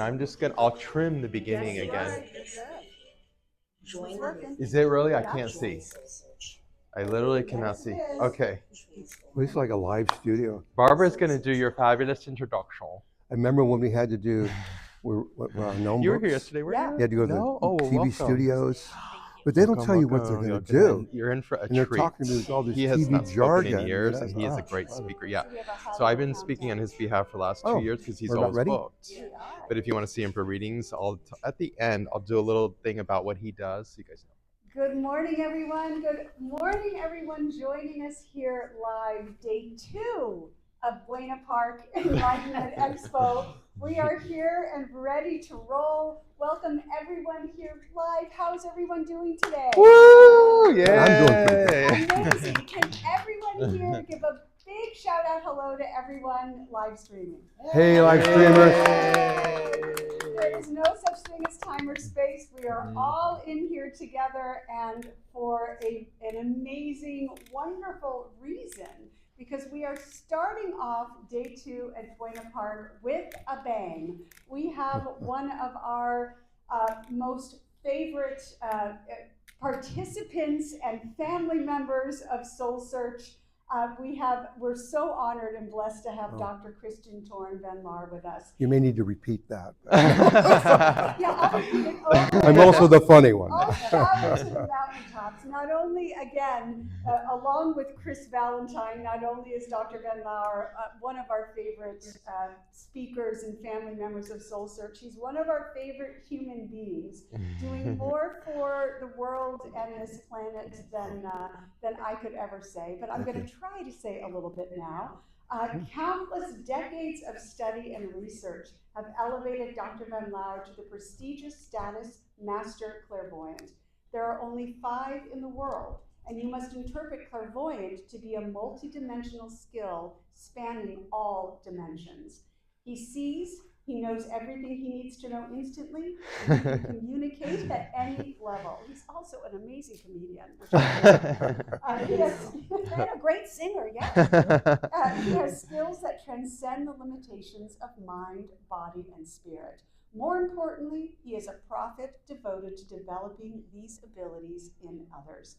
I'll trim the beginning again. She's working. Is it really? I can't see. I literally cannot see. Okay. Well, it's like a live studio. Barbara's going to do your fabulous introduction. I remember when we had to do our gnome You were here books. yesterday, weren't Yeah. you? You had to go to No? the Oh, TV welcome. studios, but they don't tell you what they're going to do. You're in for a And they're treat. talking to all this He has TV not spoken jargon. in years, Yes. and he is a Oh, great love it. speaker. Yeah. So we have a So I've holiday been speaking on countdown. his behalf for the last 2 Oh, years because he's we're about always ready? booked. We are. But if you want to see him for readings, at the end, I'll do a little thing about what he does so you guys know. Good morning, everyone. Good morning, everyone joining us here live, day 2 of Buena Park Enlightenment Expo. We are here and ready to roll. Welcome everyone here live. How's everyone doing today? Woo! Yeah, I'm doing pretty good. Amazing. Can everyone here give a big shout out hello to everyone live streaming? Hey, live streamers. There is no such thing as time or space. We are all in here together and for an amazing, wonderful reason, because we are starting off day 2 at Buena Park with a bang. We have one of our most favorite participants and family members of Soul Search. We're so honored and blessed to have Dr. Toren Lahr with us. You may need to repeat that. Yeah, I'll repeat it over. I'm also the funny one. I'll shout it to the mountaintops. Not only, again, along with Chris Valentine, not only is Dr. Lahr one of our favorite speakers and family members of Soul Search, he's one of our favorite human beings, doing more for the world and this planet than I could ever say. But I'm going to try to say a little bit now. Countless decades of study and research have elevated Dr. Lahr to the prestigious status Master Clairvoyant. There are only 5 in the world, and you must interpret clairvoyant to be a multidimensional skill spanning all dimensions. He sees, he knows everything he needs to know instantly, and he can communicate at any level. He's also an amazing comedian. And a great singer, yeah. He has skills that transcend the limitations of mind, body, and spirit. More importantly, he is a prophet devoted to developing these abilities in others.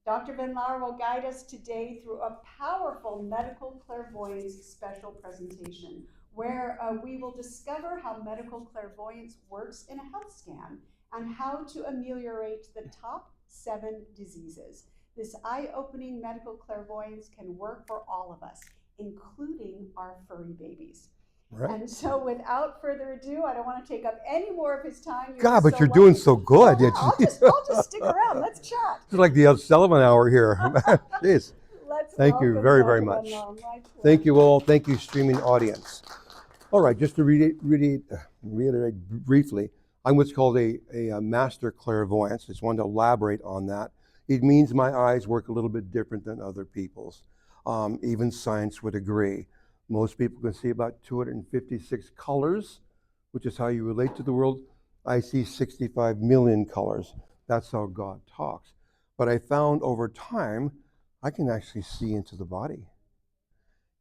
Dr. Lahr will guide us today through a powerful medical clairvoyance special presentation, where we will discover how medical clairvoyance works in a health scan and how to ameliorate the top 7 diseases. This eye-opening medical clairvoyance can work for all of us, including our furry babies. Right. And so without further ado, I don't want to take up any more of his time. God, but you're doing so good. Well, I'll just stick around. Let's chat. It's like the Ed Sullivan Hour here. Jeez. Thank you very, very much. Thank you all. Thank you, streaming audience. All right, just to reiterate briefly, I'm what's called a master clairvoyance. Just wanted to elaborate on that. It means my eyes work a little bit different than other people's. Even science would agree. Most people can see about 256 colors, which is how you relate to the world. I see 65 million colors. That's how God talks. But I found over time, I can actually see into the body.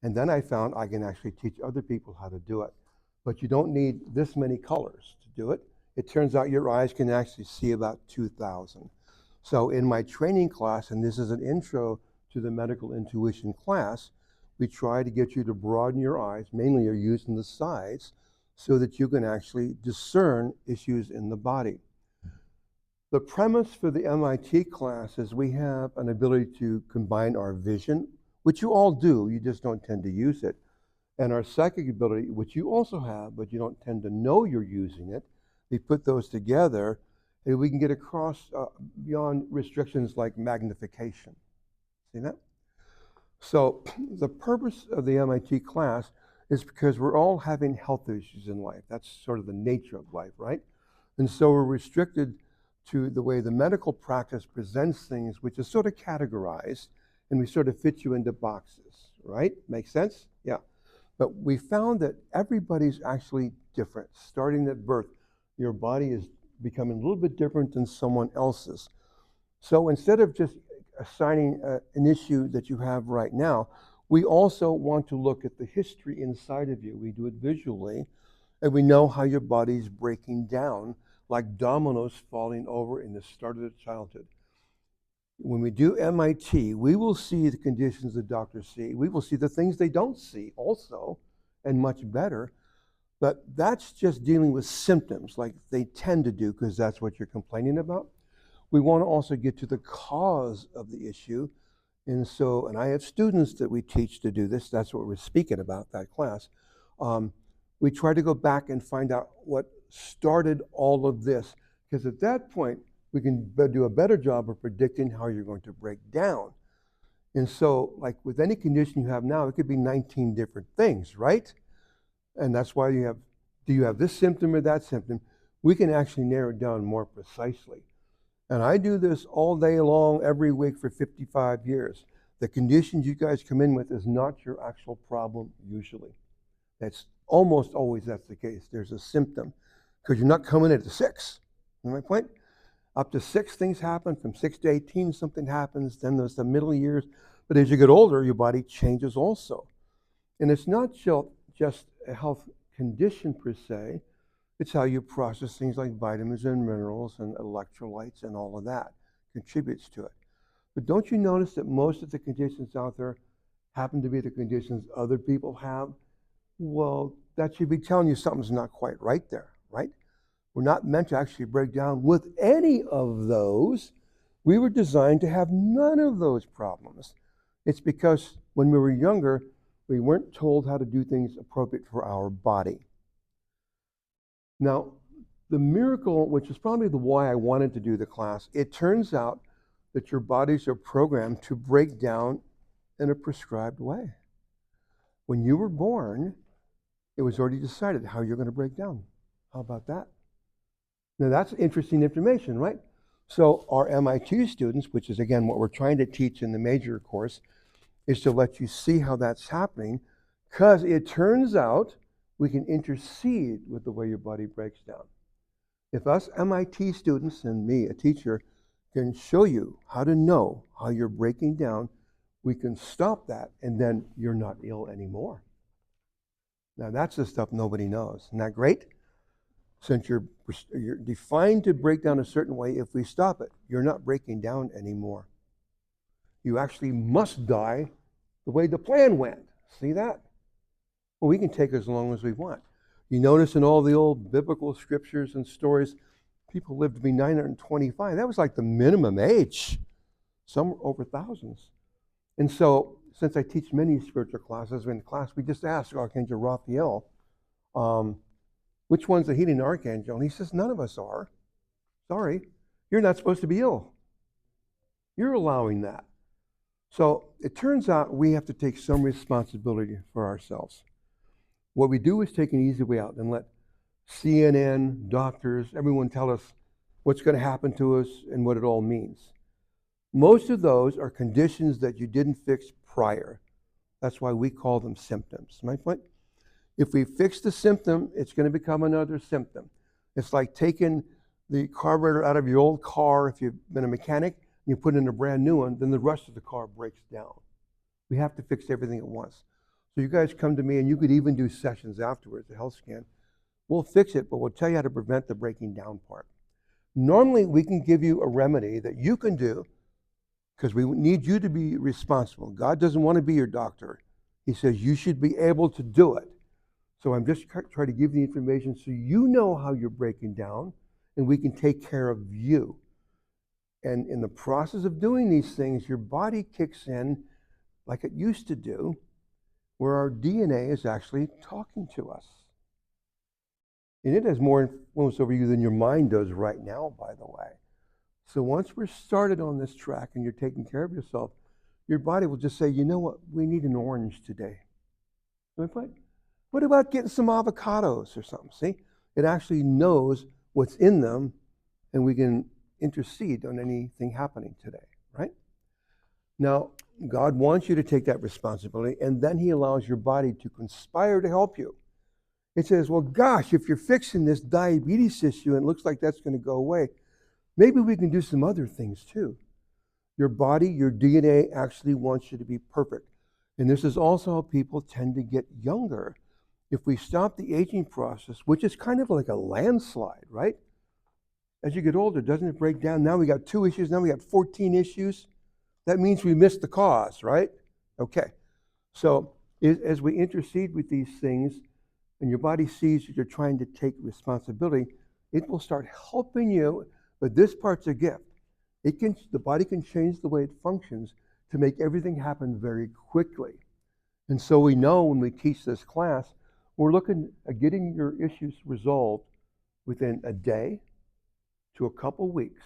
And then I found I can actually teach other people how to do it. But you don't need this many colors to do it. It turns out your eyes can actually see about 2,000. So in my training class, and this is an intro to the medical intuition class, we try to get you to broaden your eyes, mainly you're using the sides, so that you can actually discern issues in the body. The premise for the MIT class is we have an ability to combine our vision, which you all do, you just don't tend to use it, and our psychic ability, which you also have, but you don't tend to know you're using it. We put those together, and we can get across beyond restrictions like magnification. See that? So the purpose of the MIT class is because we're all having health issues in life. That's sort of the nature of life, right? And so we're restricted to the way the medical practice presents things, which is sort of categorized, and we sort of fit you into boxes, right? Makes sense? Yeah. But we found that everybody's actually different. Starting at birth, your body is becoming a little bit different than someone else's. So instead of just assigning an issue that you have right now, we also want to look at the history inside of you. We do it visually, And we know how your body's breaking down like dominoes falling over in the start of childhood. When we do MIT, we will see the conditions the doctors see. We will see the things they don't see also, and much better. But that's just dealing with symptoms like they tend to do because that's what you're complaining about. We want to also get to the cause of the issue. And I have students that we teach to do this. That's what we're speaking about, that class. We try to go back and find out what started all of this. Because at that point, we can do a better job of predicting how you're going to break down. And so, like with any condition you have now, it could be 19 different things, right? And that's why do you have this symptom or that symptom? We can actually narrow it down more precisely. And I do this all day long, every week for 55 years. The conditions you guys come in with is not your actual problem usually. That's almost always that's the case. There's a symptom because you're not coming in at the 6. You know my point? Up to 6 things happen. From 6 to 18, something happens. Then there's the middle years. But as you get older, your body changes also. And it's not just a health condition per se. It's how you process things like vitamins and minerals and electrolytes and all of that contributes to it. But don't you notice that most of the conditions out there happen to be the conditions other people have? Well, that should be telling you something's not quite right there, right? We're not meant to actually break down with any of those. We were designed to have none of those problems. It's because when we were younger, we weren't told how to do things appropriate for our body. Now, the miracle, which is probably the why I wanted to do the class, it turns out that your bodies are programmed to break down in a prescribed way. When you were born, it was already decided how you're going to break down. How about that? Now, that's interesting information, right? So our MIT students, which is, again, what we're trying to teach in the major course, is to let you see how that's happening, because it turns out we can intercede with the way your body breaks down. If us MIT students and me, a teacher, can show you how to know how you're breaking down, we can stop that, and then you're not ill anymore. Now, that's the stuff nobody knows. Isn't that great? Since you're defined to break down a certain way, if we stop it, you're not breaking down anymore. You actually must die the way the plan went. See that? Well, we can take as long as we want. You notice in all the old biblical scriptures and stories, people lived to be 925. That was like the minimum age. Some over thousands. And so, since I teach many spiritual classes, in class we just asked Archangel Raphael, which one's the healing archangel? And he says, none of us are. Sorry, you're not supposed to be ill. You're allowing that. So it turns out we have to take some responsibility for ourselves. What we do is take an easy way out and let CNN, doctors, everyone tell us what's going to happen to us and what it all means. Most of those are conditions that you didn't fix prior. That's why we call them symptoms. My point? If we fix the symptom, it's going to become another symptom. It's like taking the carburetor out of your old car. If you've been a mechanic and you put in a brand new one, then the rest of the car breaks down. We have to fix everything at once. So you guys come to me, and you could even do sessions afterwards, a health scan. We'll fix it, but we'll tell you how to prevent the breaking down part. Normally, we can give you a remedy that you can do because we need you to be responsible. God doesn't want to be your doctor. He says you should be able to do it. So I'm just trying to give the information so you know how you're breaking down, and we can take care of you. And in the process of doing these things, your body kicks in like it used to do, where our DNA is actually talking to us. And it has more influence over you than your mind does right now, by the way. So once we're started on this track and you're taking care of yourself, your body will just say, you know what, we need an orange today. What about getting some avocados or something? See, it actually knows what's in them, and we can intercede on anything happening today, right? Now, God wants you to take that responsibility, and then he allows your body to conspire to help you. It says, well, gosh, if you're fixing this diabetes issue and it looks like that's going to go away, maybe we can do some other things too. Your body, your DNA actually wants you to be perfect. And this is also how people tend to get younger, if we stop the aging process, which is kind of like a landslide, right? As you get older, doesn't it break down? Now we got 2 issues, now we got 14 issues. That means we missed the cause, right? Okay. So as we intercede with these things and your body sees that you're trying to take responsibility, it will start helping you. But this part's a gift. The body can change the way it functions to make everything happen very quickly. And so we know when we teach this class, we're looking at getting your issues resolved within a day to a couple weeks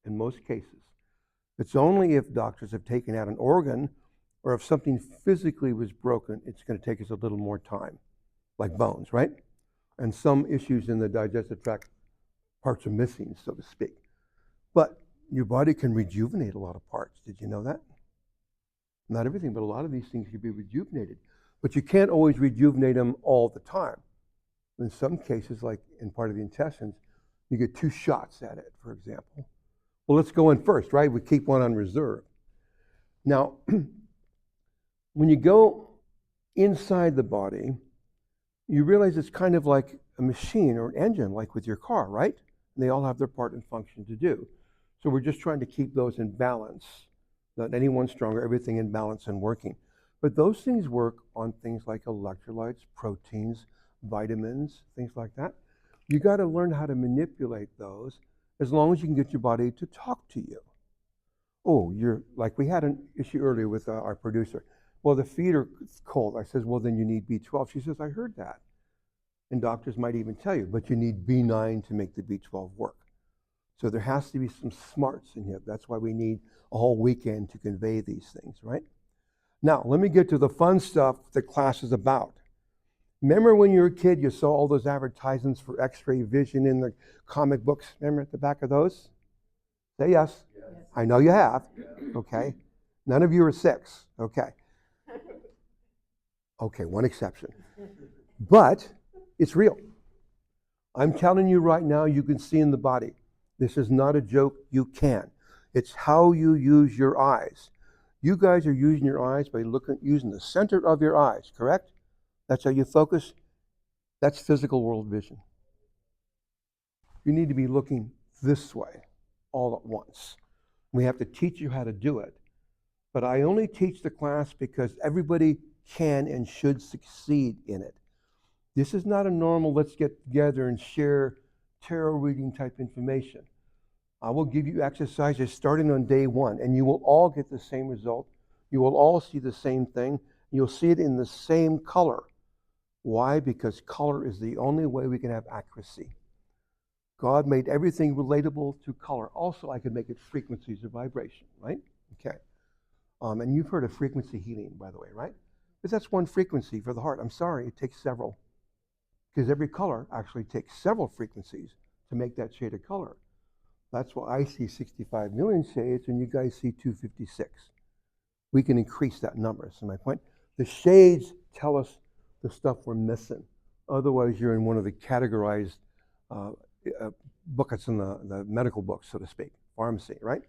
in most cases. It's only if doctors have taken out an organ or if something physically was broken, it's going to take us a little more time, like bones, right? And some issues in the digestive tract parts are missing, so to speak. But your body can rejuvenate a lot of parts. Did you know that? Not everything, but a lot of these things can be rejuvenated. But you can't always rejuvenate them all the time. In some cases, like in part of the intestines, you get 2 shots at it, for example. Well, let's go in first, right? We keep one on reserve. Now, when you go inside the body, you realize it's kind of like a machine or an engine, like with your car, right? And they all have their part and function to do. So we're just trying to keep those in balance. Not any one stronger, everything in balance and working. But those things work on things like electrolytes, proteins, vitamins, things like that. You got to learn how to manipulate those as long as you can get your body to talk to you. Oh, you're like we had an issue earlier with our producer. Well, the feet are cold. I says, well, then you need B12. She says, I heard that. And doctors might even tell you, but you need B9 to make the B12 work. So there has to be some smarts in here. That's why we need a whole weekend to convey these things, right? Now, let me get to the fun stuff that class is about. Remember when you were a kid, you saw all those advertisements for X-ray vision in the comic books? Remember at the back of those? Say yes. Yes. I know you have. Yeah. Okay. None of you are 6. Okay. Okay, one exception. But it's real. I'm telling you right now, you can see in the body. This is not a joke. You can. It's how you use your eyes. You guys are using your eyes by using the center of your eyes, correct? That's how you focus. That's physical world vision. You need to be looking this way all at once. We have to teach you how to do it. But I only teach the class because everybody can and should succeed in it. This is not a normal, let's get together and share tarot reading type information. I will give you exercises starting on day 1, and you will all get the same result. You will all see the same thing. You'll see it in the same color. Why? Because color is the only way we can have accuracy. God made everything relatable to color. Also, I could make it frequencies or vibration, right? Okay. And you've heard of frequency healing, by the way, right? Because that's one frequency for the heart. I'm sorry, it takes several. Because every color actually takes several frequencies to make that shade of color. That's why I see 65 million shades and you guys see 256. We can increase that number. So my point, the shades tell us the stuff we're missing. Otherwise, you're in one of the categorized buckets in the medical books, so to speak, pharmacy, right?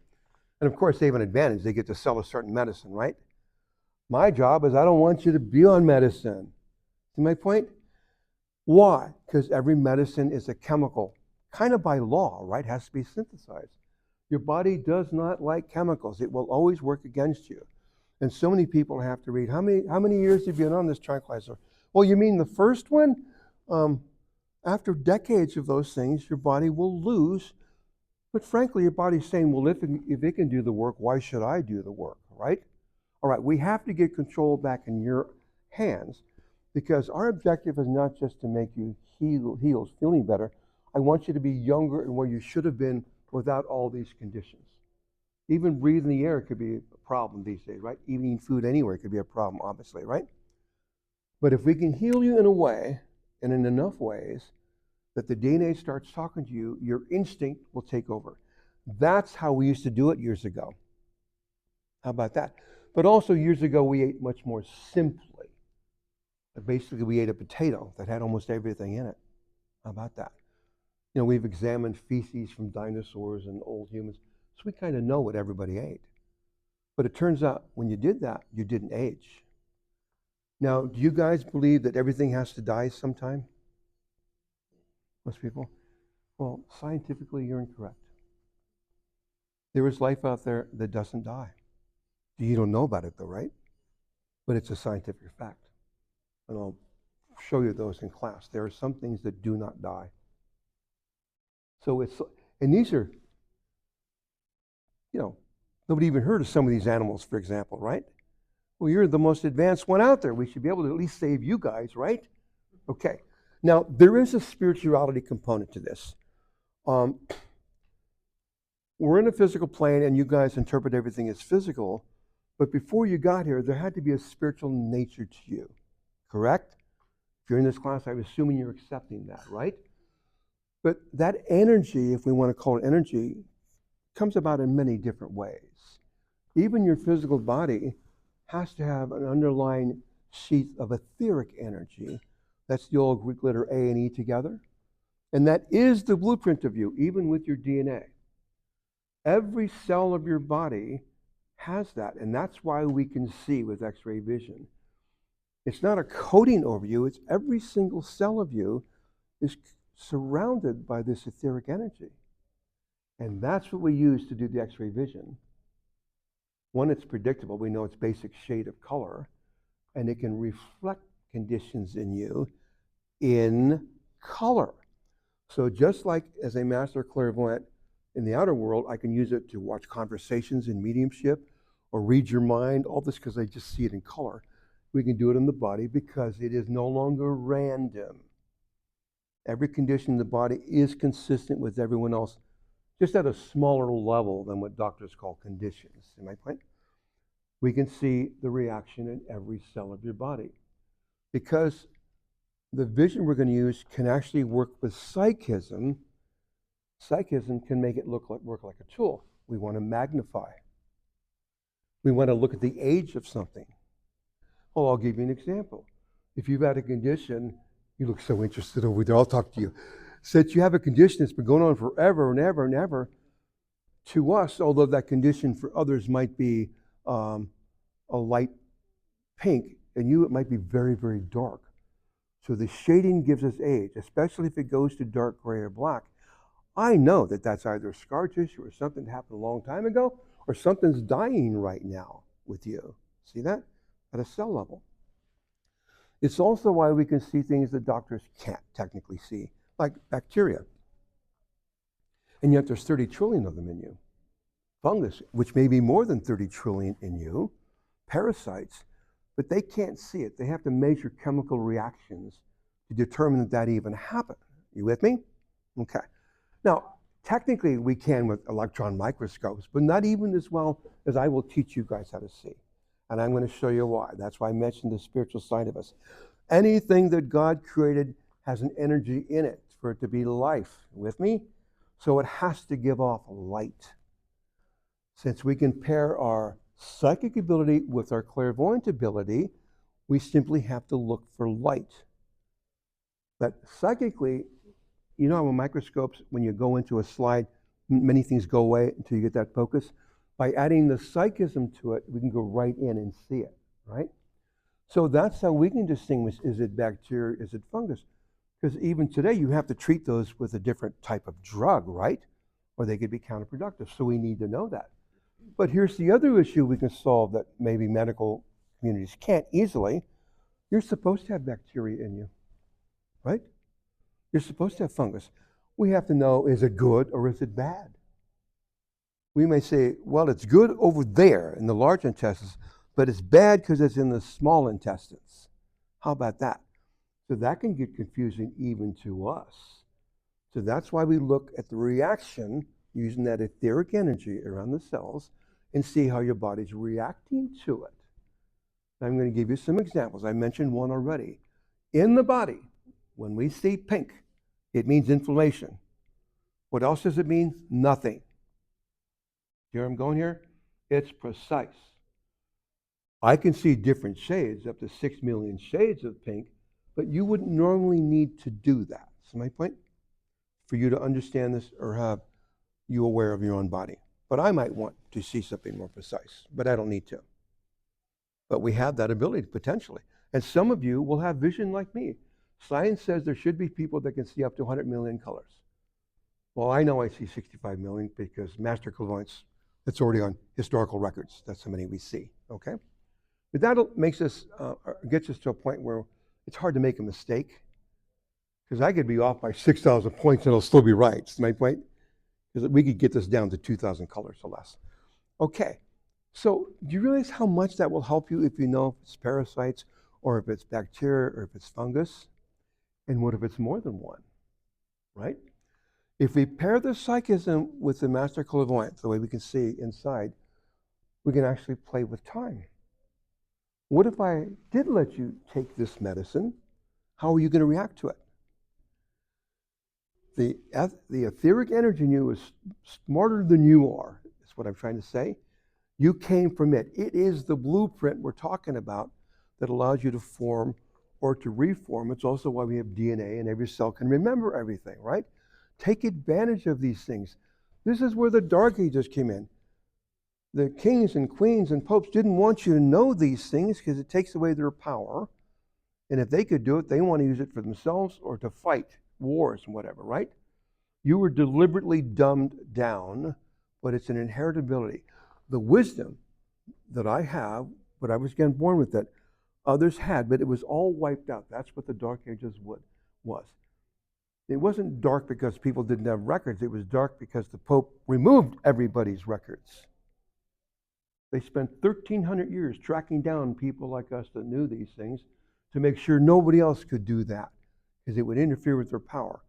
And of course, they have an advantage. They get to sell a certain medicine, right? My job is I don't want you to be on medicine. See my point? Why? Because every medicine is a chemical, kind of by law, right? Has to be synthesized. Your body does not like chemicals. It will always work against you. And so many people have to read, how many years have you been on this tranquilizer? Well, you mean the first one? After decades of those things, your body will lose. But frankly, your body's saying, well, if it can do the work, why should I do the work, right? All right, we have to get control back in your hands because our objective is not just to make you heal, feeling better. I want you to be younger and where you should have been without all these conditions. Even breathing the air could be a problem these days, right? Eating food anywhere could be a problem, obviously, right? But if we can heal you in a way and in enough ways that the DNA starts talking to you, your instinct will take over. That's how we used to do it years ago. How about that? But also years ago, we ate much more simply. Basically, we ate a potato that had almost everything in it. How about that? You know, we've examined feces from dinosaurs and old humans, so we kind of know what everybody ate. But it turns out when you did that, you didn't age. Now, do you guys believe that everything has to die sometime? Most people? Well, scientifically, you're incorrect. There is life out there that doesn't die. You don't know about it though, right? But it's a scientific fact. And I'll show you those in class. There are some things that do not die. So and these are, nobody even heard of some of these animals, for example, right? Well, you're the most advanced one out there. We should be able to at least save you guys, right? Okay. Now, there is a spirituality component to this. We're in a physical plane, and you guys interpret everything as physical. But before you got here, there had to be a spiritual nature to you, correct? If you're in this class, I'm assuming you're accepting that, right? But that energy, if we want to call it energy, comes about in many different ways. Even your physical body has to have an underlying sheath of etheric energy. That's the old Greek letter A and E together. And that is the blueprint of you, even with your DNA. Every cell of your body has that, and that's why we can see with X-ray vision. It's not a coating over you, it's every single cell of you is surrounded by this etheric energy. And that's what we use to do the X-ray vision. One, it's predictable. We know its basic shade of color, and it can reflect conditions in you in color. So just like as a master clairvoyant in the outer world, I can use it to watch conversations in mediumship or read your mind, all this because I just see it in color. We can do it in the body because it is no longer random. Every condition in the body is consistent with everyone else, just at a smaller level than what doctors call conditions. See my point? We can see the reaction in every cell of your body because the vision we're going to use can actually work with psychism. Psychism can make it work like a tool. We want to magnify. We want to look at the age of something. Oh, I'll give you an example. If you've had a condition, you look so interested over there, I'll talk to you. Since you have a condition that's been going on forever and ever and ever, to us, although that condition for others might be a light pink, and you it might be very, very dark. So the shading gives us age, especially if it goes to dark gray or black. I know that that's either scar tissue or something that happened a long time ago, or something's dying right now with you. See that? At a cell level. It's also why we can see things that doctors can't technically see, like bacteria. And yet there's 30 trillion of them in you. Fungus, which may be more than 30 trillion in you. Parasites, but they can't see it. They have to measure chemical reactions to determine that even happened. You with me? Okay. Now, technically we can with electron microscopes, but not even as well as I will teach you guys how to see. And I'm going to show you why. That's why I mentioned the spiritual side of us. Anything that God created has an energy in it for it to be life. With me? So it has to give off light. Since we can pair our psychic ability with our clairvoyant ability, we simply have to look for light. But psychically, you know how with microscopes, when you go into a slide, many things go away until you get that focus. By adding the psychism to it, we can go right in and see it, right? So that's how we can distinguish, is it bacteria, is it fungus? Because even today, you have to treat those with a different type of drug, right? Or they could be counterproductive, so we need to know that. But here's the other issue we can solve that maybe medical communities can't easily. You're supposed to have bacteria in you, right? You're supposed to have fungus. We have to know, is it good or is it bad? We may say, well, it's good over there in the large intestines, but it's bad because it's in the small intestines. How about that? So that can get confusing even to us. So that's why we look at the reaction using that etheric energy around the cells and see how your body's reacting to it. I'm going to give you some examples. I mentioned one already. In the body, when we see pink, it means inflammation. What else does it mean? Nothing. Here I'm going here? It's precise. I can see different shades, up to 6 million shades of pink, but you wouldn't normally need to do that. See my point? For you to understand this or have you aware of your own body. But I might want to see something more precise, but I don't need to. But we have that ability potentially. And some of you will have vision like me. Science says there should be people that can see up to 100 million colors. Well, I know I see 65 million because master clairvoyance, it's already on historical records. That's how many we see, okay? But that makes us, gets us to a point where it's hard to make a mistake, because I could be off by 6,000 points and it'll still be right. That's my point. Because we could get this down to 2,000 colors or less. Okay, so do you realize how much that will help you if you know if it's parasites or if it's bacteria or if it's fungus? And what if it's more than one, right? If we pair the psychism with the master clairvoyance, the way we can see inside, we can actually play with time. What if I did let you take this medicine? How are you going to react to it? The etheric energy in you is smarter than you are, is what I'm trying to say. You came from it. It is the blueprint we're talking about that allows you to form or to reform. It's also why we have DNA and every cell can remember everything, right? Take advantage of these things. This is where the Dark Ages came in. The kings and queens and popes didn't want you to know these things because it takes away their power. And if they could do it, they want to use it for themselves or to fight wars and whatever, right? You were deliberately dumbed down, but it's an inheritability. The wisdom that I have, but I was again born with it, others had, but it was all wiped out. That's what the Dark Ages was. It wasn't dark because people didn't have records. It was dark because the Pope removed everybody's records. They spent 1,300 years tracking down people like us that knew these things to make sure nobody else could do that because it would interfere with their power.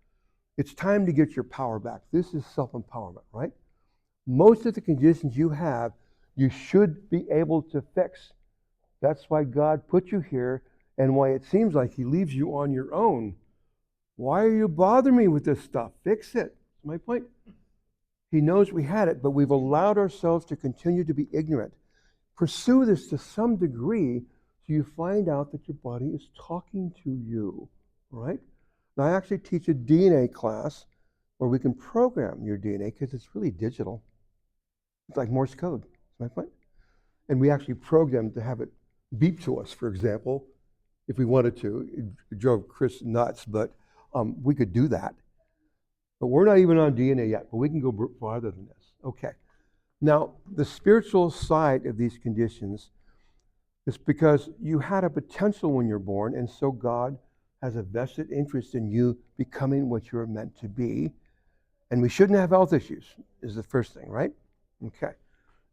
It's time to get your power back. This is self-empowerment, right? Most of the conditions you have, you should be able to fix. That's why God put you here and why it seems like he leaves you on your own. Why are you bothering me with this stuff? Fix it. That's my point. He knows we had it, but we've allowed ourselves to continue to be ignorant. Pursue this to some degree so you find out that your body is talking to you, right? Now, I actually teach a DNA class where we can program your DNA because it's really digital. It's like Morse code. That's my point. And we actually program to have it beep to us, for example, if we wanted to. It drove Chris nuts, but we could do that. But we're not even on DNA yet, but we can go farther than this. Okay. Now, the spiritual side of these conditions is because you had a potential when you're born, and so God has a vested interest in you becoming what you're meant to be. And we shouldn't have health issues, is the first thing, right? Okay.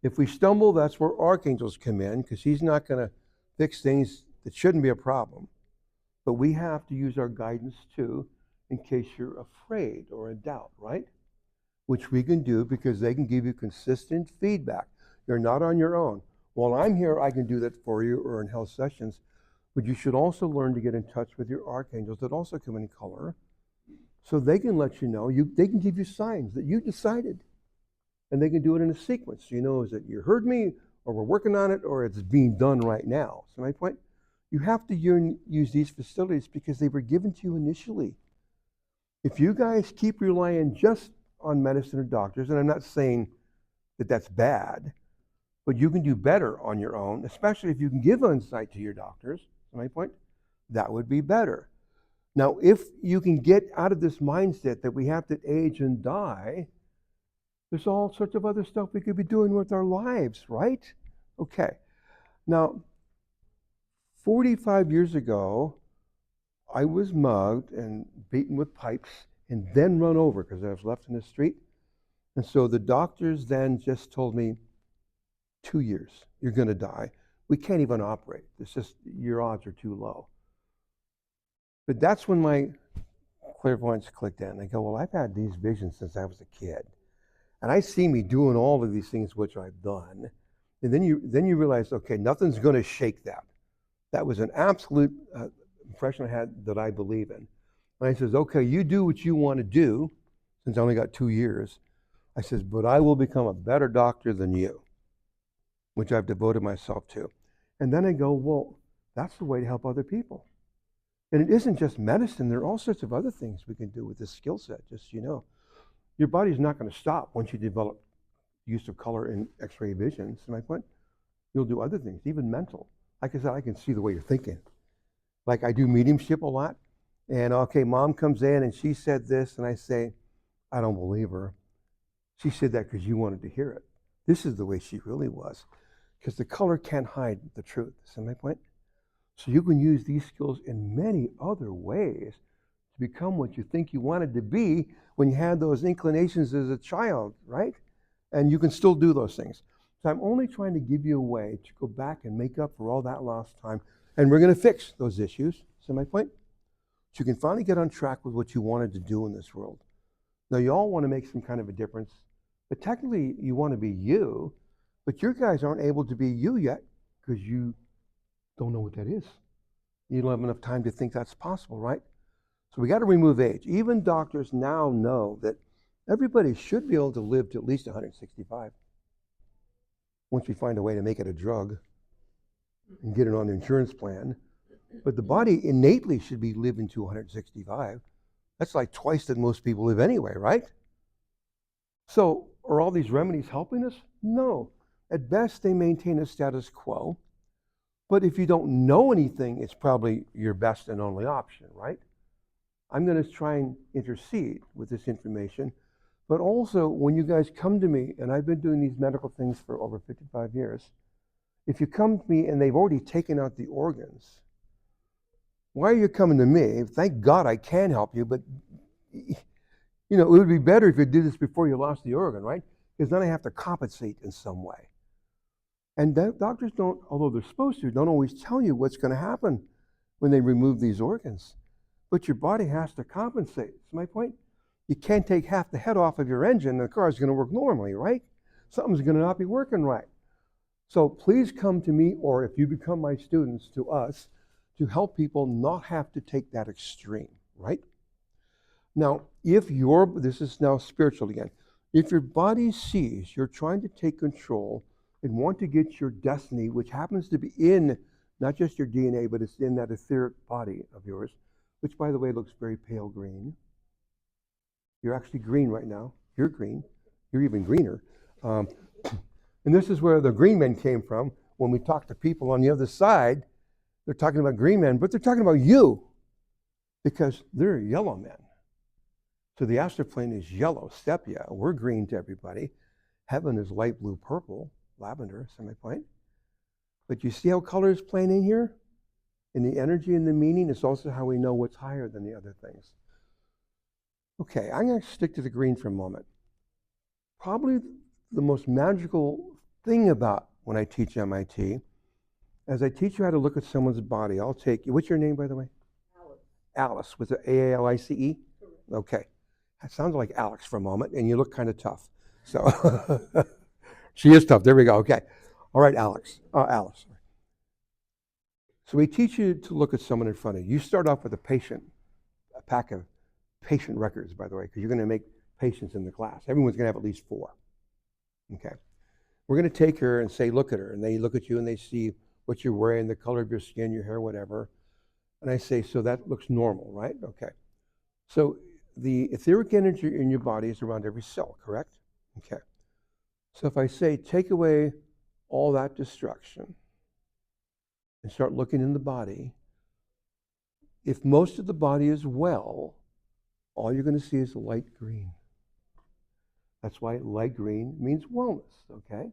If we stumble, that's where archangels come in, because he's not going to fix things that shouldn't be a problem. But we have to use our guidance too, in case you're afraid or in doubt, right? Which we can do because they can give you consistent feedback. You're not on your own. While I'm here, I can do that for you or in health sessions, but you should also learn to get in touch with your archangels that also come in color, so they can let you know, they can give you signs that you decided, and they can do it in a sequence. You know, is it you heard me, or we're working on it, or it's being done right now. So my point, you have to use these facilities because they were given to you initially. If you guys keep relying just on medicine or doctors, and I'm not saying that that's bad, but you can do better on your own, especially if you can give insight to your doctors, that's my point, that would be better. Now, if you can get out of this mindset that we have to age and die, there's all sorts of other stuff we could be doing with our lives, right? Okay. Now, 45 years ago, I was mugged and beaten with pipes and then run over because I was left in the street. And so the doctors then just told me, 2 years, you're going to die. We can't even operate. It's just, your odds are too low. But that's when my clairvoyance clicked in. I go, well, I've had these visions since I was a kid. And I see me doing all of these things which I've done. And then you realize, okay, nothing's going to shake that. That was an absolute impression I had that I believe in. And I says, okay, you do what you want to do, since I only got 2 years. I says, but I will become a better doctor than you, which I've devoted myself to. And then I go, well, that's the way to help other people. And it isn't just medicine. There are all sorts of other things we can do with this skill set, just so you know. Your body's not going to stop once you develop use of color in X-ray vision. See my point? You'll do other things, even mental. Like I said, I can see the way you're thinking. Like I do mediumship a lot. And okay, mom comes in and she said this, and I say, I don't believe her. She said that because you wanted to hear it. This is the way she really was. Because the color can't hide the truth. See my point? So you can use these skills in many other ways to become what you think you wanted to be when you had those inclinations as a child, right? And you can still do those things. So I'm only trying to give you a way to go back and make up for all that lost time. And we're going to fix those issues. See my point? So you can finally get on track with what you wanted to do in this world. Now, you all want to make some kind of a difference, but technically you want to be you, but your guys aren't able to be you yet because you don't know what that is. You don't have enough time to think that's possible, right? So we got to remove age. Even doctors now know that everybody should be able to live to at least 165 once we find a way to make it a drug and get it on the insurance plan. But the body innately should be living to 165. That's like twice that most people live anyway, right? So are all these remedies helping us? No. At best, they maintain a status quo. But if you don't know anything, it's probably your best and only option, right? I'm going to try and intercede with this information. But also, when you guys come to me, and I've been doing these medical things for over 55 years, if you come to me and they've already taken out the organs, why are you coming to me? Thank God I can help you, but you know, it would be better if you did this before you lost the organ, right? Because then I have to compensate in some way. And doctors don't, although they're supposed to, don't always tell you what's going to happen when they remove these organs. But your body has to compensate. That's my point. You can't take half the head off of your engine and the car is going to work normally, right? Something's going to not be working right. So please come to me, or if you become my students, to us, to help people not have to take that extreme, right? Now, this is now spiritual again, if your body sees you're trying to take control and want to get your destiny, which happens to be in not just your DNA, but it's in that etheric body of yours, which by the way looks very pale green. You're actually green right now. You're green. You're even greener. And this is where the green men came from. When we talk to people on the other side, they're talking about green men, but they're talking about you because they're yellow men. So the astral plane is yellow, sepia. We're green to everybody. Heaven is light blue, purple, lavender, see my point? But you see how color is playing in here? And the energy and the meaning is also how we know what's higher than the other things. Okay, I'm going to stick to the green for a moment. Probably the most magical thing about when I teach MIT, as I teach you how to look at someone's body, I'll take you. What's your name, by the way? Alice. Alice, with the AALICE? Okay. That sounds like Alex for a moment, and you look kind of tough. So she is tough. There we go. Okay. All right, Alice. So we teach you to look at someone in front of you. You start off with a pack of patient records, by the way, because you're going to make patients in the class. Everyone's going to have at least 4. Okay. We're going to take her and say, look at her. And they look at you and they see what you're wearing, the color of your skin, your hair, whatever. And I say, so that looks normal, right? Okay. So the etheric energy in your body is around every cell, correct? Okay. So if I say, take away all that destruction and start looking in the body, if most of the body is well, all you're going to see is light green. That's why light green means wellness, okay?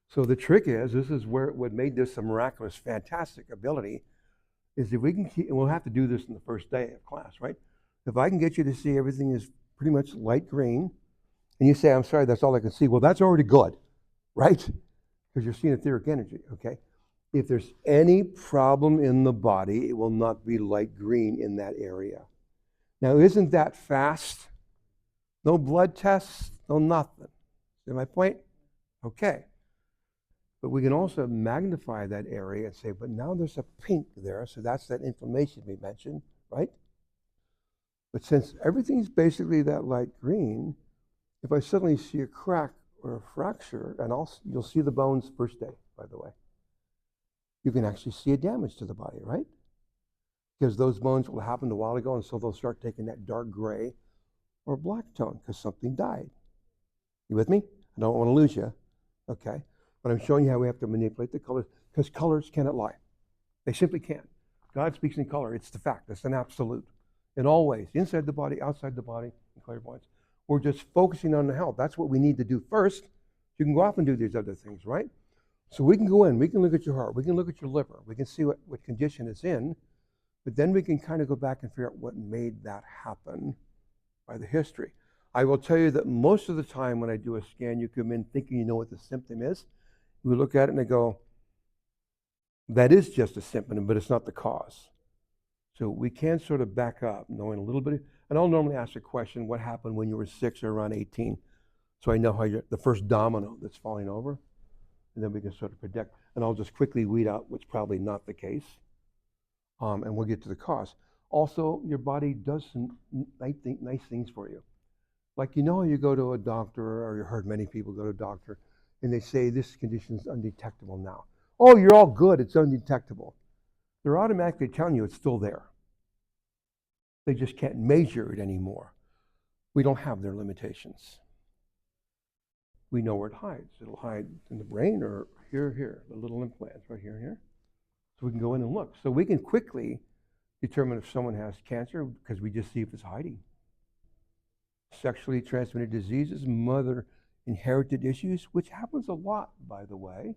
So the trick is, this is where what made this a miraculous, fantastic ability, is if we can keep, and we'll have to do this in the first day of class, right? If I can get you to see everything is pretty much light green, and you say, I'm sorry, that's all I can see. Well, that's already good, right? Because you're seeing etheric energy, okay? If there's any problem in the body, it will not be light green in that area. Now, isn't that fast? No blood tests, no nothing. See my point? Okay. But we can also magnify that area and say, but now there's a pink there, so that's that inflammation we mentioned, right? But since everything's basically that light green, if I suddenly see a crack or a fracture, and you'll see the bones first day, by the way, you can actually see a damage to the body, right? Because those bones will happen a while ago, and so they'll start taking that dark gray or black tone because something died. You with me? I don't want to lose you. Okay. But I'm showing you how we have to manipulate the colors because colors cannot lie. They simply can't. God speaks in color. It's the fact. It's an absolute. In all ways, inside the body, outside the body, in clairvoyance. We're just focusing on the health. That's what we need to do first. You can go off and do these other things, right? So we can go in, we can look at your heart, we can look at your liver, we can see what condition it's in, but then we can kind of go back and figure out what made that happen by the history. I will tell you that most of the time when I do a scan, you come in thinking you know what the symptom is. We look at it and I go, that is just a symptom, but it's not the cause. So we can sort of back up, knowing a little bit. And I'll normally ask a question, what happened when you were 6 or around 18? So I know how you're, the first domino that's falling over. And then we can sort of predict. And I'll just quickly weed out what's probably not the case. And we'll get to the cause. Also, your body does some nice things for you. Like, you know, you go to a doctor, or you heard many people go to a doctor, and they say this condition is undetectable now. Oh, you're all good, it's undetectable. They're automatically telling you it's still there. They just can't measure it anymore. We don't have their limitations. We know where it hides. It'll hide in the brain or here, the little implants right here and here. So we can go in and look. So we can quickly determine if someone has cancer because we just see if it's hiding. Sexually transmitted diseases, mother inherited issues, which happens a lot, by the way.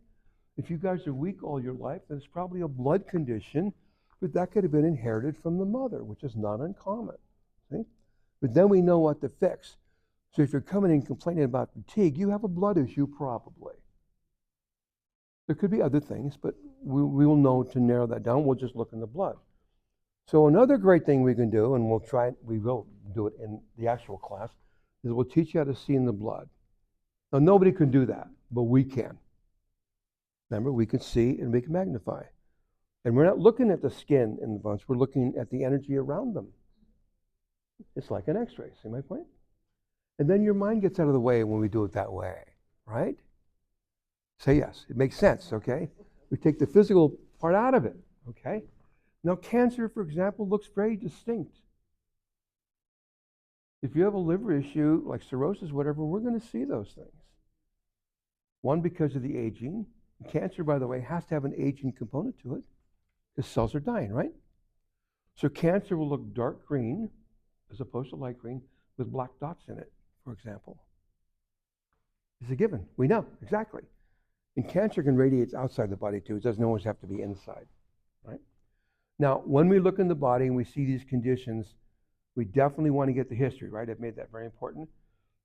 If you guys are weak all your life, then it's probably a blood condition, but that could have been inherited from the mother, which is not uncommon. See? But then we know what to fix. So if you're coming in complaining about fatigue, you have a blood issue probably. There could be other things, but we will know to narrow that down. We'll just look in the blood. So another great thing we can do, and we will do it in the actual class, is we'll teach you how to see in the blood. Now nobody can do that, but we can. Remember, we can see and we can magnify. And we're not looking at the skin in the bones, we're looking at the energy around them. It's like an x-ray, see my point? And then your mind gets out of the way when we do it that way, right? Say yes, it makes sense, okay? We take the physical part out of it, okay? Now cancer, for example, looks very distinct. If you have a liver issue, like cirrhosis, whatever, we're going to see those things. One, because of the aging. Cancer, by the way, has to have an aging component to it because cells are dying, right? So cancer will look dark green as opposed to light green with black dots in it, for example. It's a given. We know, exactly. And cancer can radiate outside the body too. It doesn't always have to be inside, right? Now, when we look in the body and we see these conditions, we definitely want to get the history, right? I've made that very important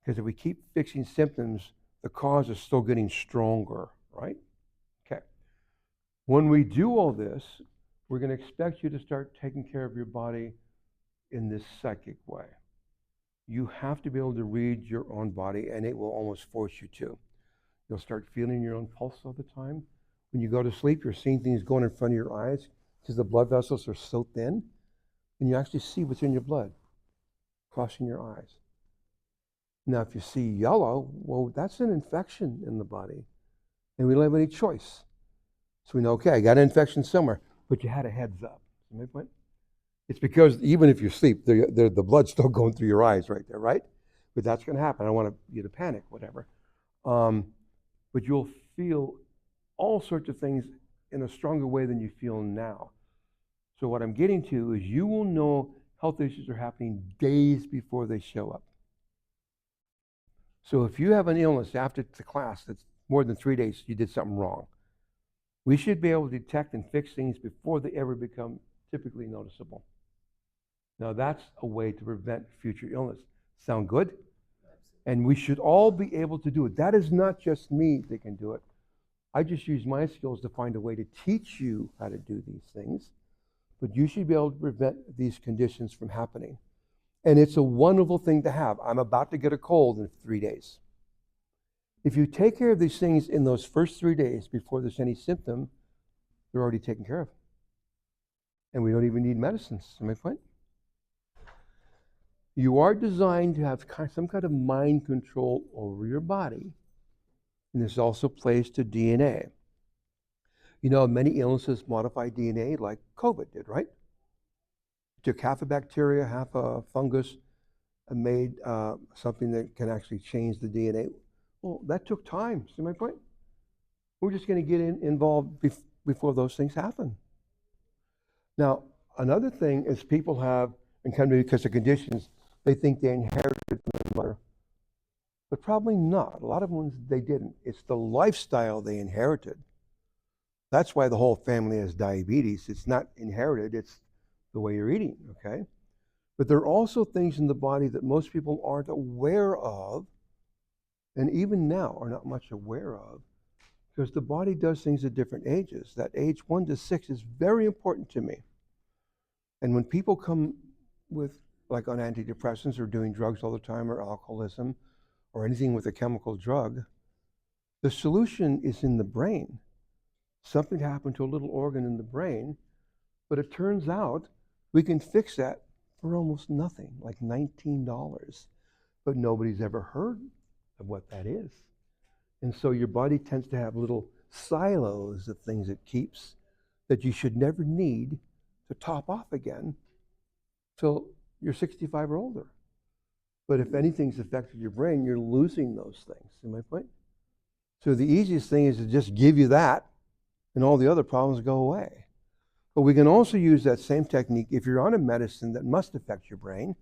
because if we keep fixing symptoms, the cause is still getting stronger, right? Okay. When we do all this, we're going to expect you to start taking care of your body in this psychic way. You have to be able to read your own body, and it will almost force you to. You'll start feeling your own pulse all the time. When you go to sleep, you're seeing things going in front of your eyes because the blood vessels are so thin, and you actually see what's in your blood crossing your eyes. Now, if you see yellow, well, that's an infection in the body, and we don't have any choice. So we know, okay, I got an infection somewhere, but you had a heads up. See my point? It's because even if you sleep, the blood's still going through your eyes right there, right? But that's going to happen. I don't want you to panic, whatever. But you'll feel all sorts of things in a stronger way than you feel now. So what I'm getting to is you will know health issues are happening days before they show up. So if you have an illness after the class that's more than 3 days, you did something wrong. We should be able to detect and fix things before they ever become typically noticeable. Now that's a way to prevent future illness. Sound good? And we should all be able to do it. That is not just me that can do it. I just use my skills to find a way to teach you how to do these things. But you should be able to prevent these conditions from happening. And it's a wonderful thing to have. I'm about to get a cold in 3 days. If you take care of these things in those first 3 days before there's any symptom, they're already taken care of. And we don't even need medicines. See my point? You are designed to have some kind of mind control over your body. And this also plays to DNA. You know, many illnesses modify DNA like COVID did, right? It took half a bacteria, half a fungus, and made something that can actually change the DNA. Well, that took time. See my point? We're just going to get involved before those things happen. Now, another thing is people have, and kind of because of conditions, they think they inherited from their mother, but probably not. A lot of ones they didn't. It's the lifestyle they inherited. That's why the whole family has diabetes. It's not inherited, it's the way you're eating, okay? But there are also things in the body that most people aren't aware of, and even now are not much aware of, because the body does things at different ages. That age 1 to 6 is very important to me. And when people come with, like on antidepressants or doing drugs all the time or alcoholism or anything with a chemical drug, the solution is in the brain. Something happened to a little organ in the brain, but it turns out we can fix that for almost nothing, like $19. But nobody's ever heard of what that is. And so your body tends to have little silos of things it keeps that you should never need to top off again till you're 65 or older. But if anything's affected your brain, you're losing those things. See my point? So the easiest thing is to just give you that and all the other problems go away. But we can also use that same technique if you're on a medicine that must affect your brain.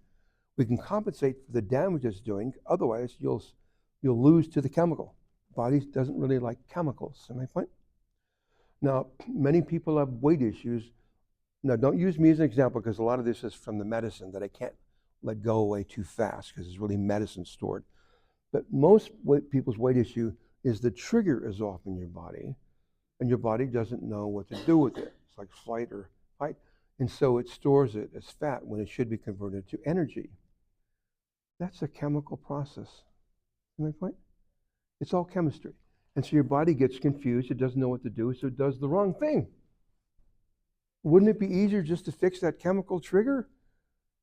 We can compensate for the damage it's doing. Otherwise, you'll lose to the chemical. The body doesn't really like chemicals. See my point? Now, many people have weight issues. Now, don't use me as an example because a lot of this is from the medicine that I can't let go away too fast because it's really medicine stored. But most people's weight issue is the trigger is off in your body, and your body doesn't know what to do with it. It's like flight or fight. And so it stores it as fat when it should be converted to energy. That's a chemical process. See my point? It's all chemistry. And so your body gets confused. It doesn't know what to do, so it does the wrong thing. Wouldn't it be easier just to fix that chemical trigger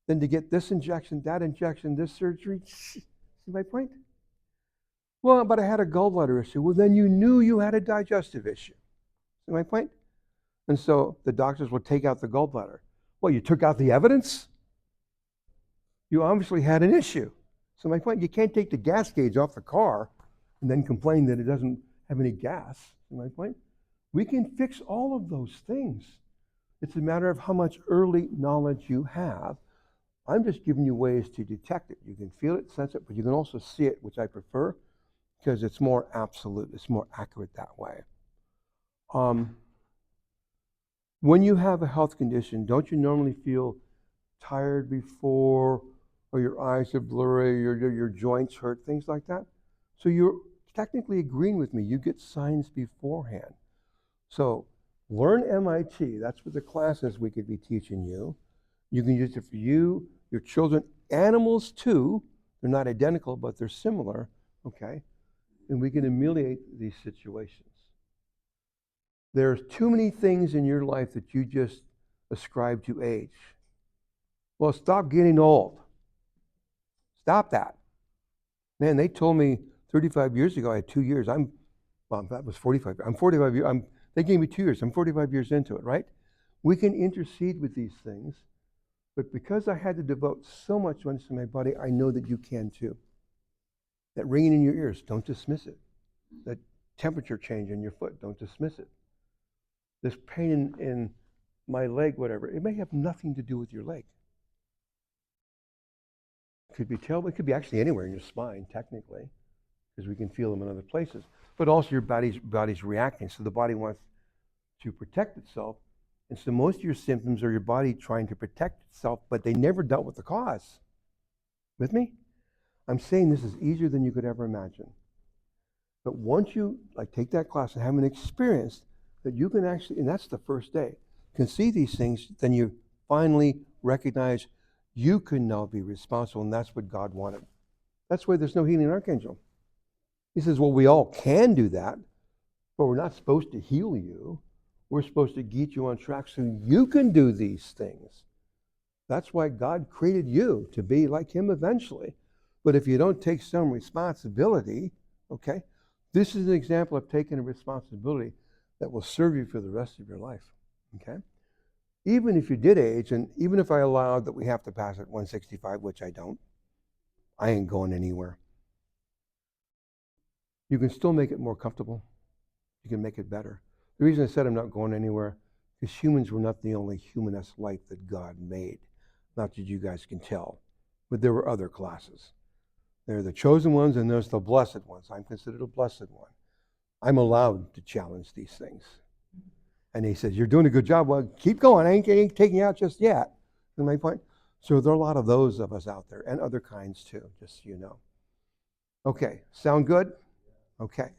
than to get this injection, this surgery? See my point? Well, but I had a gallbladder issue. Well, then you knew you had a digestive issue. See my point? And so the doctors will take out the gallbladder. Well, you took out the evidence? You obviously had an issue. So my point, you can't take the gas gauge off the car and then complain that it doesn't have any gas. See my point? We can fix all of those things. It's a matter of how much early knowledge you have. I'm just giving you ways to detect it. You can feel it, sense it, but you can also see it, which I prefer because it's more absolute. It's more accurate that way. When you have a health condition, don't you normally feel tired before, or your eyes are blurry, your joints hurt, things like that? So you're technically agreeing with me. You get signs beforehand. So learn MIT. That's what the classes we could be teaching you. You can use it for you, your children, animals too. They're not identical, but they're similar, okay? And we can ameliorate these situations. There's too many things in your life that you just ascribe to age. Well, stop getting old. Stop that. Man, they told me 35 years ago I had 2 years. That was 45. I'm 45 years. They gave me 2 years. I'm 45 years into it, right? We can intercede with these things, but because I had to devote so much to my body, I know that you can too. That ringing in your ears, don't dismiss it. That temperature change in your foot, don't dismiss it. This pain in my leg, whatever, it may have nothing to do with your leg. It could be terrible. It could be actually anywhere in your spine, technically, because we can feel them in other places. But also your body's reacting. So the body wants to protect itself. And so most of your symptoms are your body trying to protect itself, but they never dealt with the cause. With me? I'm saying this is easier than you could ever imagine. But once you take that class and have an experience that you can actually, and that's the first day, can see these things, then you finally recognize you can now be responsible, and that's what God wanted. That's why there's no healing archangel. He says, well, we all can do that, but we're not supposed to heal you. We're supposed to get you on track so you can do these things. That's why God created you, to be like him eventually. But if you don't take some responsibility, okay, this is an example of taking a responsibility that will serve you for the rest of your life, okay? Even if you did age, and even if I allowed that we have to pass at 165, which I don't, I ain't going anywhere. You can still make it more comfortable. You can make it better. The reason I said I'm not going anywhere, because humans were not the only humanist life that God made. Not that you guys can tell, but there were other classes. There are the chosen ones and there's the blessed ones. I'm considered a blessed one. I'm allowed to challenge these things. And he says, you're doing a good job. Well, keep going. I ain't taking you out just yet. Is my point? So there are a lot of those of us out there and other kinds too, just so you know. Okay, sound good? Okay.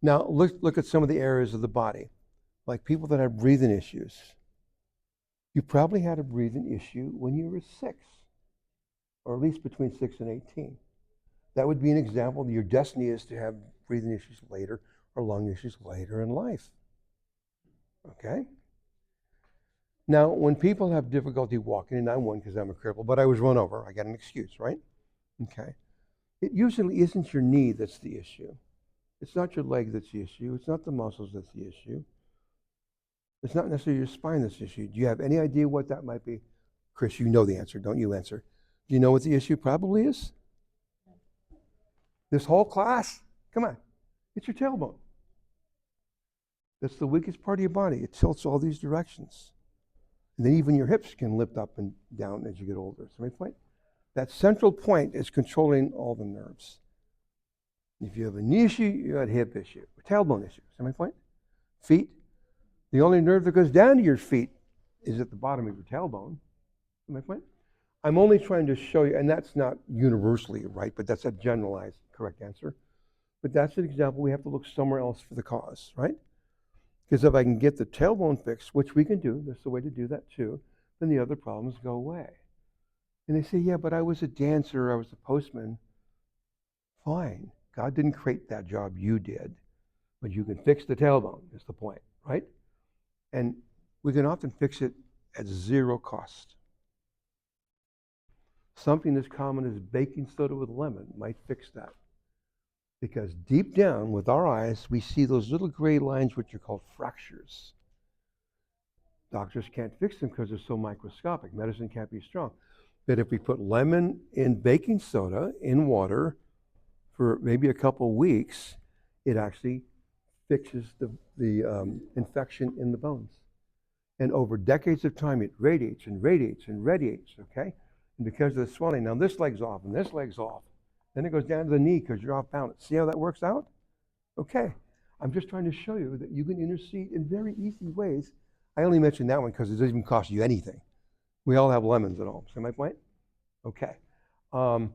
Now look at some of the areas of the body. Like people that have breathing issues. You probably had a breathing issue when you were 6, or at least between 6 and 18. That would be an example. Your destiny is to have breathing issues later or lung issues later in life. Okay? Now, when people have difficulty walking, and I'm one because I'm a cripple, but I was run over. I got an excuse, right? Okay. It usually isn't your knee that's the issue. It's not your leg that's the issue. It's not the muscles that's the issue. It's not necessarily your spine that's the issue. Do you have any idea what that might be? Chris, you know the answer. Don't you answer? Do you know what the issue probably is? This whole class? Come on. It's your tailbone. That's the weakest part of your body. It tilts all these directions. And then even your hips can lift up and down as you get older. So my point? That central point is controlling all the nerves. If you have a knee issue, you got a hip issue, a tailbone issue. See my point? Feet. The only nerve that goes down to your feet is at the bottom of your tailbone. See my point? I'm only trying to show you, and that's not universally right, but that's a generalized correct answer. But that's an example. We have to look somewhere else for the cause, right? Because if I can get the tailbone fixed, which we can do, there's a way to do that too, then the other problems go away. And they say, yeah, but I was a dancer, I was a postman. Fine. God didn't create that job, you did. But you can fix the tailbone, is the point, right? And we can often fix it at 0 cost. Something as common as baking soda with lemon might fix that. Because deep down with our eyes, we see those little gray lines which are called fractures. Doctors can't fix them because they're so microscopic. Medicine can't be strong. But if we put lemon in baking soda in water for maybe a couple of weeks, it actually fixes the infection in the bones. And over decades of time, it radiates and radiates and radiates, okay? And because of the swelling, now this leg's off and this leg's off. Then it goes down to the knee because you're off balance. See how that works out? Okay. I'm just trying to show you that you can intercede in very easy ways. I only mentioned that one because it doesn't even cost you anything. We all have lemons at home. See my point? Okay. I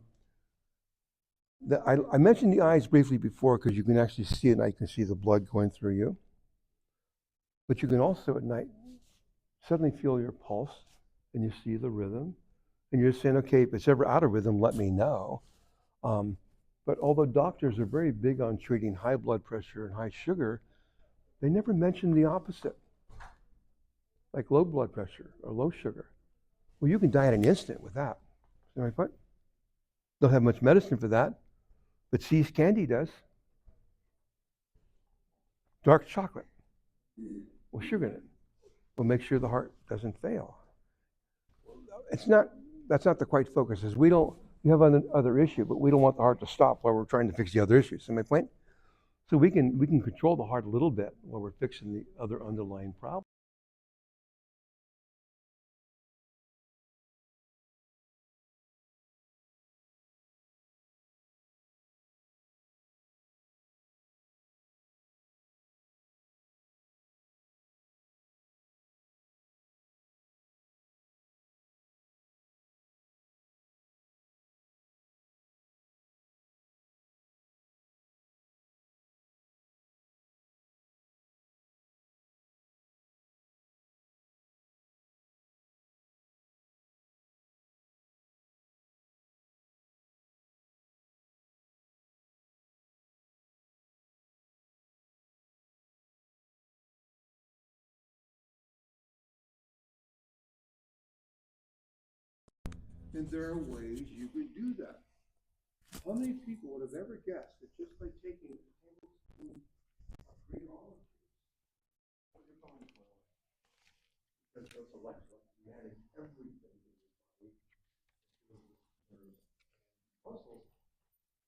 mentioned the eyes briefly before because you can actually see it and I can see the blood going through you. But you can also at night suddenly feel your pulse and you see the rhythm. And you're saying, okay, if it's ever out of rhythm, let me know. But although doctors are very big on treating high blood pressure and high sugar, they never mention the opposite, like low blood pressure or low sugar. Well, you can die in an instant with that. See my point? Don't have much medicine for that, but See's candy does. Dark chocolate, well, sugar in it, will make sure the heart doesn't fail. That's not the quite focus. Is we have another issue, but we don't want the heart to stop while we're trying to fix the other issues. See my point? So we can control the heart a little bit while we're fixing the other underlying problem. And there are ways you could do that. How many people would have ever guessed that just by taking a tablespoon of green olive juice, because those electrolytes manage everything in your body, nerves, muscles,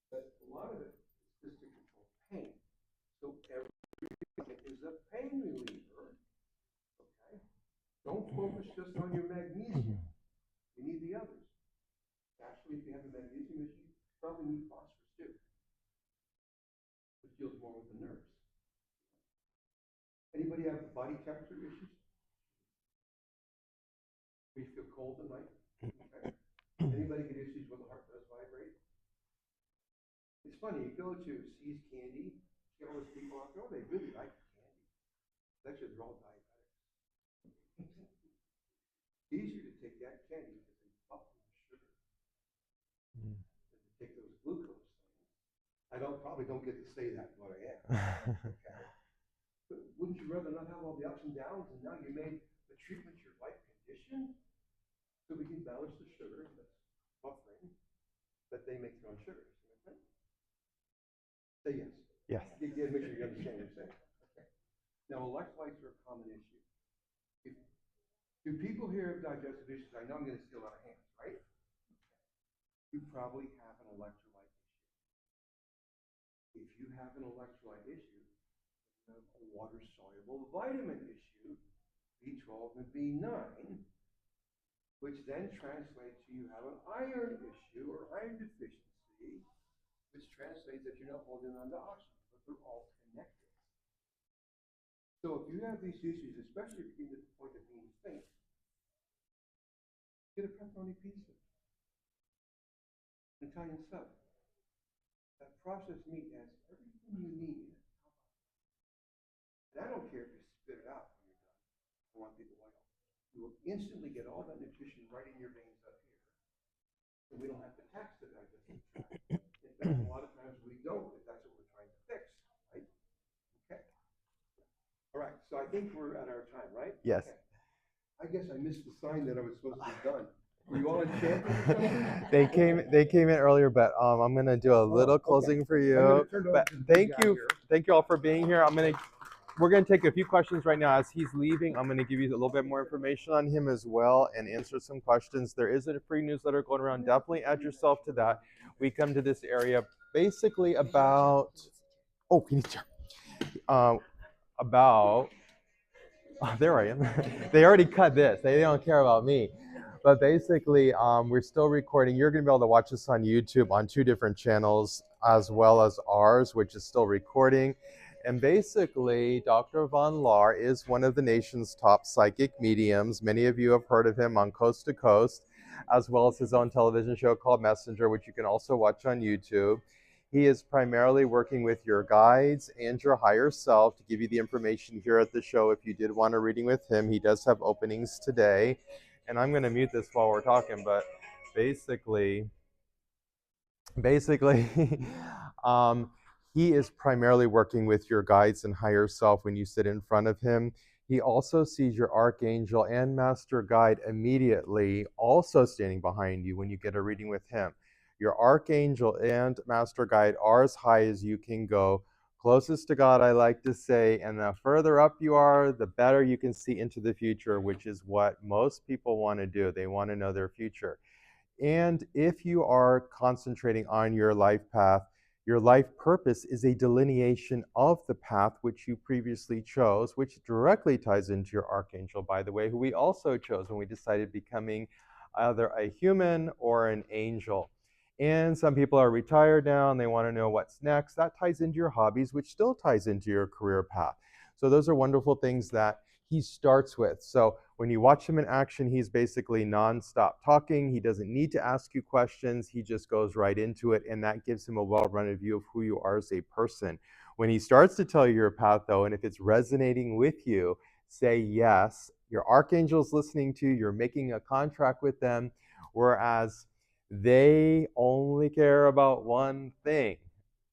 but a lot of it is just to control pain. So everything is a pain reliever. Okay? Don't focus just on your magnesium. You need the others. Actually, if you have a magnesium issue, you probably need phosphorus too, which deals more with the nerves. Anybody have body temperature issues? Do you feel cold at night? Okay. Anybody get issues when the heart does vibrate? It's funny, you go to See's Candy, you get all those people out there, oh, they really like candy. Actually, they're all diabetics. Easier to take that candy because they bump the sugar than to take those glucose things. I probably don't get to say that, but I am. Okay. But wouldn't you rather not have all the ups and downs, and now you made the treatment your life condition, so we can balance the sugar that's buffering, that they make their own sugars. Say yes. Yes. You gotta make sure you understand what I'm saying. Okay. Now, electrolytes are a common issue. Do people here have digestive issues? I know I'm going to steal a lot of hands, right? You probably have an electrolyte issue. If you have an electrolyte issue, you have a water-soluble vitamin issue, B12 and B9, which then translates to you have an iron issue or iron deficiency, which translates that you're not holding on to oxygen, but they're all connected. So if you have these issues, especially if you get to the point of being faint, get a pepperoni pizza, an Italian sub. That processed meat has everything you need in it. And I don't care if you spit it out when you're done. I want people oil. You will instantly get all that nutrition right in your veins up here. And we don't have to tax the digestive tract. In fact, a lot of times we don't, if that's what we're trying to fix, right? Okay. All right, so I think we're at our time, right? Yes. Okay. I guess I missed the sign that I was supposed to be done. Were you all enchanted or something? They came in earlier, but I'm gonna do a little closing for you. But thank you all for being here. We're gonna take a few questions right now as he's leaving. I'm gonna give you a little bit more information on him as well and answer some questions. There is a free newsletter going around. Definitely add yourself to that. We come to this area basically about about there I am. They already cut this. They don't care about me. But basically, we're still recording. You're going to be able to watch this on YouTube on 2 different channels, as well as ours, which is still recording. And basically, Dr. Von Lahr is one of the nation's top psychic mediums. Many of you have heard of him on Coast to Coast, as well as his own television show called Messenger, which you can also watch on YouTube. He is primarily working with your guides and your higher self to give you the information here at the show. If you did want a reading with him, he does have openings today. And I'm going to mute this while we're talking, but basically, um, he is primarily working with your guides and higher self when you sit in front of him. He also sees your archangel and master guide immediately, also standing behind you when you get a reading with him. Your archangel and master guide are as high as you can go, closest to God, I like to say, and the further up you are, the better you can see into the future, which is what most people want to do. They want to know their future. And if you are concentrating on your life path, your life purpose is a delineation of the path which you previously chose, which directly ties into your archangel, by the way, who we also chose when we decided becoming either a human or an angel. And some people are retired now and they want to know what's next. That ties into your hobbies, which still ties into your career path. So those are wonderful things that he starts with. So when you watch him in action, he's basically nonstop talking. He doesn't need to ask you questions. He just goes right into it, and that gives him a well-rounded view of who you are as a person. When he starts to tell you your path, though, and if it's resonating with you, say yes. Your archangel's listening to you. You're making a contract with them, whereas they only care about one thing.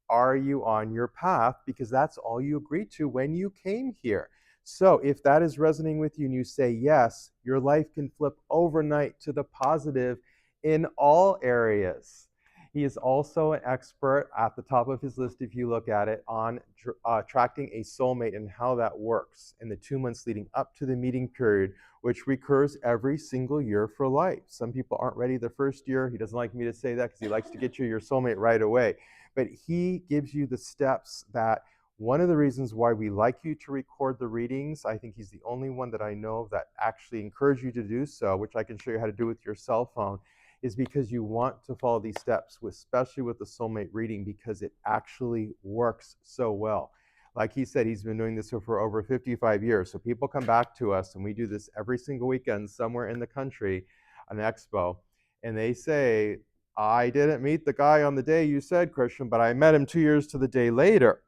Are you on your path? Because that's all you agreed to when you came here. So if that is resonating with you and you say yes, your life can flip overnight to the positive in all areas. He is also an expert at the top of his list, if you look at it, on attracting a soulmate and how that works in the 2 months leading up to the meeting period, which recurs every single year for life. Some people aren't ready the first year. He doesn't like me to say that because he likes to get you your soulmate right away. But he gives you the steps that One of the reasons why we like you to record the readings, I think he's the only one that I know of that actually encourage you to do so, which I can show you how to do with your cell phone, is because you want to follow these steps, especially with the soulmate reading, because it actually works so well. Like he said, he's been doing this for over 55 years. So people come back to us, and we do this every single weekend somewhere in the country, an expo, and they say, I didn't meet the guy on the day you said, Christian, but I met him 2 years to the day later.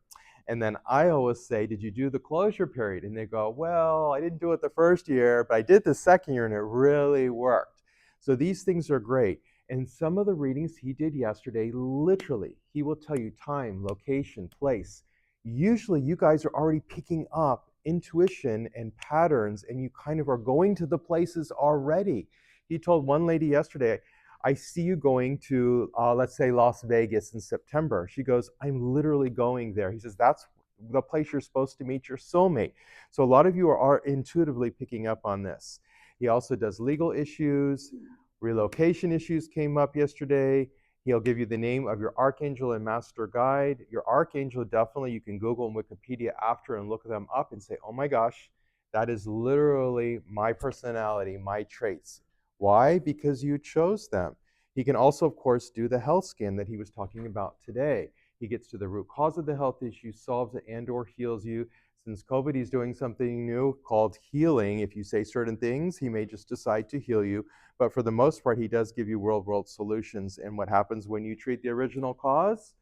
And then I always say, did you do the closure period? And they go, well, I didn't do it the first year, but I did the second year and it really worked. So these things are great. And some of the readings he did yesterday, literally, he will tell you time, location, place. Usually you guys are already picking up intuition and patterns, and you kind of are going to the places already. He told one lady yesterday, I see you going to, let's say, Las Vegas in September. She goes, I'm literally going there. He says, that's the place you're supposed to meet your soulmate. So a lot of you are intuitively picking up on this. He also does legal issues. Relocation issues came up yesterday. He'll give you the name of your archangel and master guide. Your archangel, definitely, you can Google and Wikipedia after and look them up and say, oh my gosh, that is literally my personality, my traits. Why? Because you chose them. He can also, of course, do the health scan that he was talking about today. He gets to the root cause of the health issue, solves it, and or heals you. Since COVID, he's doing something new called healing. If you say certain things, he may just decide to heal you. But for the most part, he does give you world solutions. And what happens when you treat the original cause?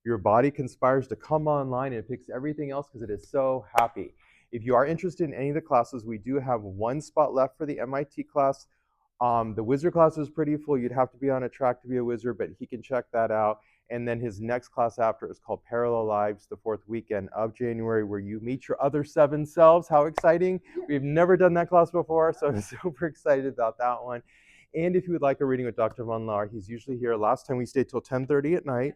Your body conspires to come online and fix everything else because it is so happy. If you are interested in any of the classes, we do have one spot left for the MIT class. The wizard class is pretty full. You'd have to be on a track to be a wizard, but he can check that out. And then his next class after is called Parallel Lives, the 4th weekend of January, where you meet your other 7 selves. How exciting. We've never done that class before, so I'm super excited about that one. And if you would like a reading with Dr. Von Lahr, he's usually here. Last time we stayed till 10:30 at night.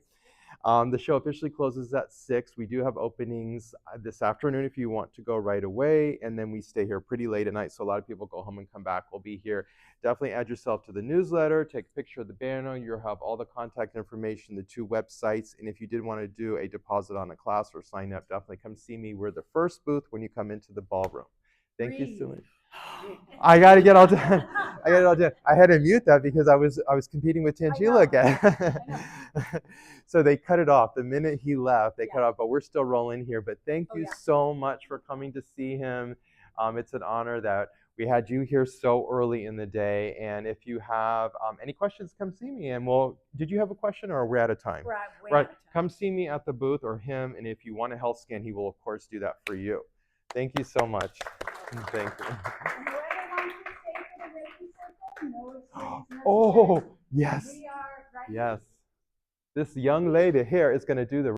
The show officially closes at 6. We do have openings this afternoon if you want to go right away, and then we stay here pretty late at night, so a lot of people go home and come back. We'll be here. Definitely add yourself to the newsletter, take a picture of the banner. You'll have all the contact information, the 2 websites, and if you did want to do a deposit on a class or sign up, definitely come see me. We're the first booth when you come into the ballroom. Thank you so much. I gotta get all done. I got it all done. I had to mute that because I was competing with Tangela again. So they cut it off the minute he left. They cut it off, but we're still rolling here. But thank you so much for coming to see him. It's an honor that we had you here so early in the day. And if you have any questions, come see me. And did you have a question or are we out of time? We're way Right. out of time. Come see me at the booth or him. And if you want a health scan, he will, of course, do that for you. Thank you so much. Thank you. And whoever wants to stay for the Reiki circle, no expense Oh, necessary. yes. We are right Yes. This young lady here is going to do the